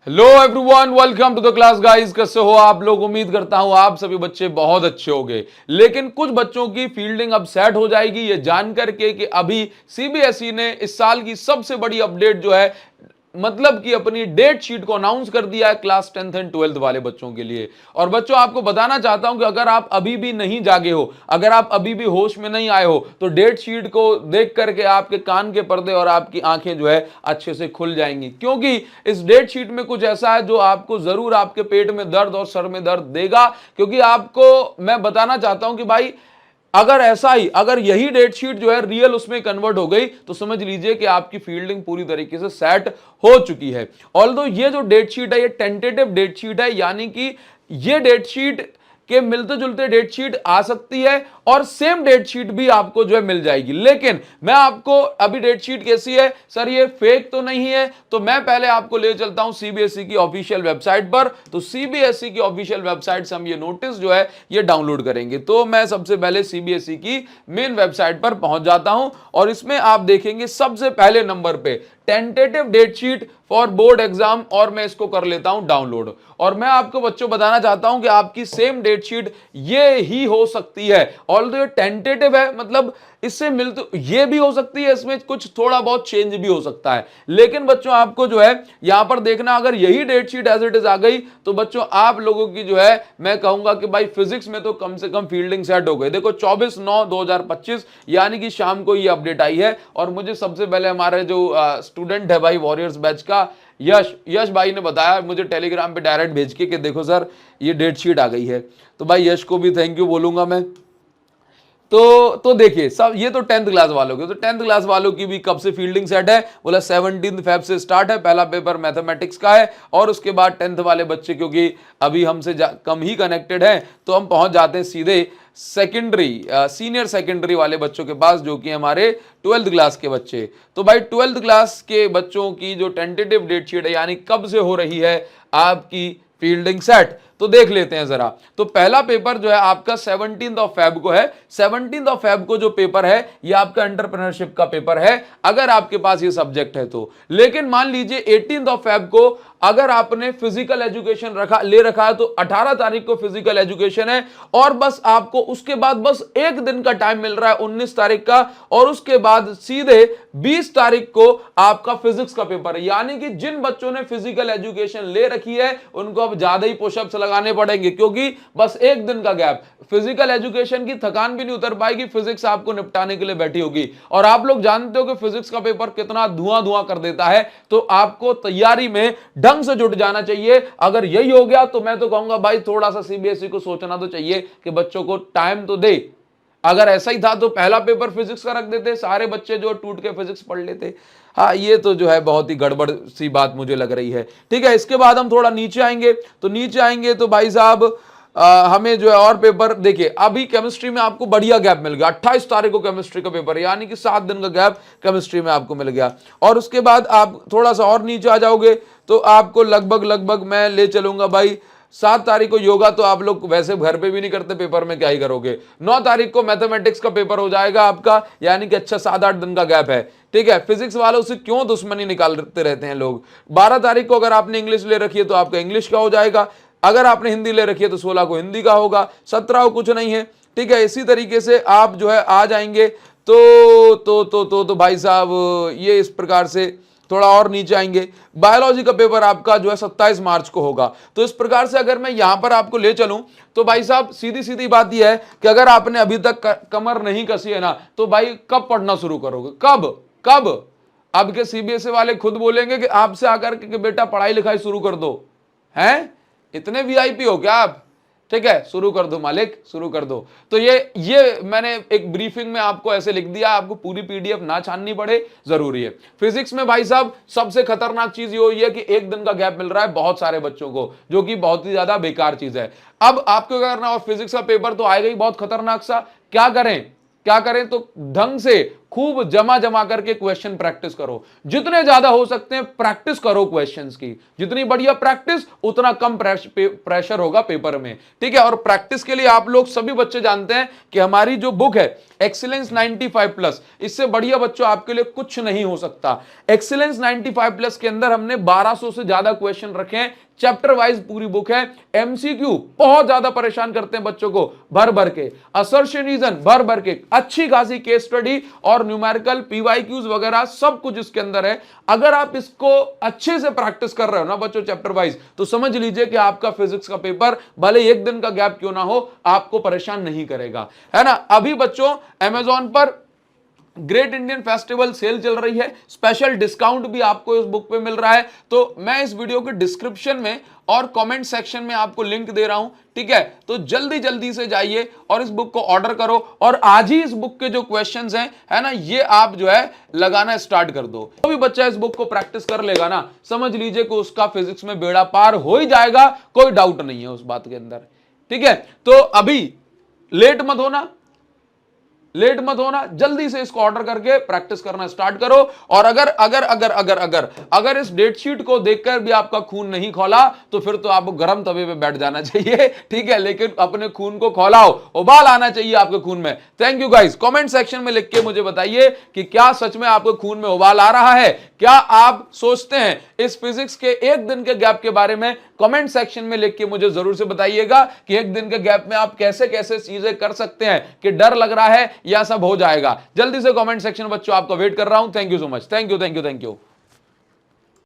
Hello everyone, welcome to the class guys. कैसे हो आप लोग? उम्मीद करता हूं आप सभी बच्चे बहुत अच्छे होंगे। लेकिन कुछ बच्चों की फील्डिंग अब सेट हो जाएगी ये जान करके कि अभी सीबीएसई ने इस साल की सबसे बड़ी अपडेट जो है, मतलब कि अपनी डेट शीट को अनाउंस कर दिया है क्लास 10th एंड 12th वाले बच्चों के लिए। और बच्चों, आपको बताना चाहता हूं कि अगर आप अभी भी नहीं जागे हो, अगर आप अभी भी होश में नहीं आए हो, तो डेट शीट को देख करके आपके कान के पर्दे और आपकी आंखें जो है अच्छे से खुल जाएंगी, क्योंकि इस डेट शीट में कुछ ऐसा है जो आपको जरूर आपके पेट में दर्द और सर में दर्द देगा। क्योंकि आपको मैं बताना चाहता हूं कि भाई, अगर यही डेट शीट जो है रियल उसमें कन्वर्ट हो गई, तो समझ लीजिए कि आपकी फील्डिंग पूरी तरीके से सेट हो चुकी है। ऑल्दो ये जो डेट शीट है ये टेंटेटिव डेट शीट है, यानी कि ये डेट शीट के मिलते जुलते डेट शीट आ सकती है और सेम डेट शीट भी आपको जो है मिल जाएगी। लेकिन मैं आपको अभी डेट शीट कैसी है सर, ये फेक तो नहीं है, तो मैं पहले आपको ले चलता हूं सीबीएसई की ऑफिशियल वेबसाइट पर। तो सीबीएसई की ऑफिशियल वेबसाइट से हम ये नोटिस जो है ये डाउनलोड करेंगे। तो मैं सबसे पहले सीबीएसई की मेन वेबसाइट पर पहुंच जाता हूं और इसमें आप देखेंगे सबसे पहले नंबर पे tentative date sheet for board exam, और मैं इसको कर लेता हूं डाउनलोड। और मैं आपको बच्चों बताना चाहता हूं कि आपकी सेम डेट शीट ये ही हो सकती है। ऑल्दो ये टेंटेटिव है, मतलब इससे मिलते ये भी हो सकती है, इसमें कुछ थोड़ा बहुत चेंज भी हो सकता है। लेकिन बच्चों, आपको जो है यहां पर देखना, अगर यही date sheet as it is आ गई तो बच्चों आप लोगों की जो है मैं कहूंगा कि भाई फिजिक्स में तो कम से कम फील्डिंग सेट हो गई। देखो 24/9/2025 यानी कि शाम को ये अपडेट आई है। और मुझे सबसे पहले हमारे जो स्टूडेंट है भाई वॉरियर्स बैच का यश भाई ने बताया मुझे टेलीग्राम पे डायरेक्ट भेज के कि देखो सर ये डेट शीट आ गई है। तो भाई यश को भी थैंक यू बोलूंगा मैं। तो देखिए सब, ये तो 10th क्लास वालों के, तो 10th क्लास वालों की भी कब से फील्डिंग सेट है बोला 17 फेब से स्टार्ट है। पहला पेपर मैथमेटिक्स का है और उसके बाद 10th वाले बच्चे क्योंकि अभी हमसे कम ही कनेक्टेड हैं, तो हम पहुंच जाते हैं सीधे सेकेंडरी सीनियर सेकेंडरी वाले बच्चों के पास, जो कि हमारे 12th क्लास के बच्चे। तो भाई 12th क्लास के बच्चों की जो टेंटेटिव डेट शीट है, यानी कब से हो रही है आपकी फील्डिंग सेट, तो देख लेते हैं जरा। तो पहला पेपर जो है आपका 17 फेब को है। 17 फेब को जो पेपर है ये आपका एंटरप्रेन्योरशिप का पेपर है, अगर आपके पास ये सब्जेक्ट है तो। लेकिन मान लीजिए 18 फेब को अगर आपने फिजिकल एजुकेशन ले रखा है, तो 18 तारीख को फिजिकल एजुकेशन है और बस आपको उसके बाद बस एक दिन का टाइम मिल रहा है 19 तारीख का, और उसके बाद सीधे 20 तारीख को आपका फिजिक्स का पेपर है। यानी कि जिन बच्चों ने फिजिकल एजुकेशन ले रखी है उनको अब ज्यादा ही पुशअप्स लगाने पड़ेंगे, क्योंकि बस एक दिन का गैप, फिजिकल एजुकेशन की थकान भी नहीं उतर पाएगी, फिजिक्स आपको निपटाने के लिए बैठी होगी। और आप लोग जानते हो कि फिजिक्स का पेपर कितना धुआं धुआं कर देता है, तो आपको तैयारी में ढंग से जुट जाना चाहिए। अगर यही हो गया तो मैं तो कहूंगा भाई थोड़ा सा सीबीएसई को सोचना तो चाहिए कि बच्चों को टाइम तो दे। अगर ऐसा ही था तो पहला पेपर फिजिक्स का रख देते, सारे बच्चे जो टूट के फिजिक्स पढ़ लेते। हाँ, ये तो जो है बहुत ही गड़बड़ सी बात मुझे लग रही है। ठीक है, इसके बाद हम थोड़ा नीचे आएंगे, तो नीचे आएंगे तो भाई साहब हमें जो है और पेपर देखिए, अभी केमिस्ट्री में आपको बढ़िया गैप मिल गया। 28 तारीख को केमिस्ट्री का पेपर है, यानी कि 7 दिन का गैप केमिस्ट्री में आपको मिल गया। और उसके बाद आप थोड़ा सा और नीचे आ जाओगे तो आपको लगभग मैं ले चलूंगा भाई 7 तारीख को योगा, तो आप लोग वैसे घर पे भी नहीं करते, पेपर में क्या ही करोगे। 9 तारीख को मैथमेटिक्स का पेपर हो जाएगा आपका, यानी कि अच्छा 7-8 दिन का गैप है। ठीक है, फिजिक्स वालों से क्यों दुश्मनी निकालते रहते हैं लोग। 12 तारीख को अगर आपने इंग्लिश ले रखी है तो आपका इंग्लिश का हो जाएगा, अगर आपने हिंदी ले रखी है तो 16 को हिंदी का होगा, 17 को कुछ नहीं है। ठीक है, इसी तरीके से आप जो है आ जाएंगे तो भाई साहब ये इस प्रकार से थोड़ा और नीचे आएंगे, बायोलॉजी का पेपर आपका जो है 27 मार्च को होगा। तो इस प्रकार से अगर मैं यहां पर आपको ले चलूं तो भाई साहब सीधी सीधी बात यह है कि अगर आपने अभी तक कमर नहीं कसी है ना, तो भाई कब पढ़ना शुरू करोगे, कब अब के सीबीएसई वाले खुद बोलेंगे कि आपसे आकर के बेटा पढ़ाई लिखाई शुरू कर दो, हैं इतने वीआईपी हो क्या आप। ठीक है, शुरू कर दो मालिक, शुरू कर दो। तो ये मैंने एक ब्रीफिंग में आपको ऐसे लिख दिया, आपको पूरी पीडीएफ ना छाननी पड़े, जरूरी है। फिजिक्स में भाई साहब सबसे खतरनाक चीज ये हुई है कि एक दिन का गैप मिल रहा है बहुत सारे बच्चों को, जो कि बहुत ही ज्यादा बेकार चीज है। अब आपको क्या करना, और फिजिक्स का पेपर तो आएगा ही बहुत खतरनाक सा, क्या करें तो ढंग से खूब जमा जमा करके क्वेश्चन प्रैक्टिस करो, जितने ज्यादा हो सकते हैं प्रैक्टिस करो क्वेश्चंस की, जितनी बढ़िया प्रैक्टिस उतना कम प्रेशर होगा पेपर में, ठीक है। और प्रैक्टिस के लिए आप लोग सभी बच्चे जानते हैं कि हमारी जो बुक है एक्सीलेंस 95+, इससे बढ़िया बच्चों आपके लिए कुछ नहीं हो सकता। एक्सीलेंस 95+ के अंदर हमने 1200 से ज्यादा क्वेश्चन रखे हैं, चैप्टर वाइज पूरी बुक है। एमसीक्यू बहुत ज्यादा परेशान करते हैं बच्चों को, भर भर के असर्शन रीजन, भर भर के अच्छी खासी केस स्टडी और न्यूमेरिकल पीवाईक्यूज वगैरह सब कुछ इसके अंदर है। अगर आप इसको अच्छे से प्रैक्टिस कर रहे हो ना बच्चों चैप्टर वाइज, तो समझ लीजिए कि आपका फिजिक्स का पेपर भले एक दिन का गैप क्यों ना हो आपको परेशान नहीं करेगा, है ना। अभी बच्चों अमेजॉन पर ग्रेट इंडियन फेस्टिवल सेल चल रही है, स्पेशल डिस्काउंट भी आपको इस बुक पे मिल रहा है। तो मैं इस वीडियो के डिस्क्रिप्शन में और कमेंट सेक्शन में आपको लिंक दे रहा हूं, ठीक है। तो जल्दी जल्दी से जाइए और इस बुक को ऑर्डर करो और आज ही इस बुक के जो क्वेश्चंस हैं, है ना, ये आप जो है लगाना स्टार्ट कर दो। तो भी बच्चा इस बुक को प्रैक्टिस कर लेगा ना, समझ लीजिए कि उसका फिजिक्स में बेड़ा पार हो ही जाएगा, कोई डाउट नहीं है उस बात के अंदर, ठीक है। तो अभी लेट मत होना, जल्दी से इसको ऑर्डर करके प्रैक्टिस करना स्टार्ट करो। और अगर अगर अगर अगर अगर अगर इस डेट शीट को देखकर भी आपका खून नहीं खौला तो फिर तो आपको गर्म तवे पे बैठ जाना चाहिए, ठीक है। लेकिन अपने खून को खौलाओ, उबाल आना चाहिए आपके खून में। Thank you guys. Comment section में लिख के मुझे बताइए कि क्या सच में आपके खून में उबाल आ रहा है, क्या आप सोचते हैं इस फिजिक्स के एक दिन के गैप के बारे में। कमेंट सेक्शन में लिख के मुझे जरूर से बताइएगा कि एक दिन के गैप में आप कैसे कैसे चीजें कर सकते हैं, कि डर लग रहा है या सब हो जाएगा। जल्दी से कमेंट सेक्शन बच्चों आपका वेट कर रहा हूं। Thank you so much, thank you.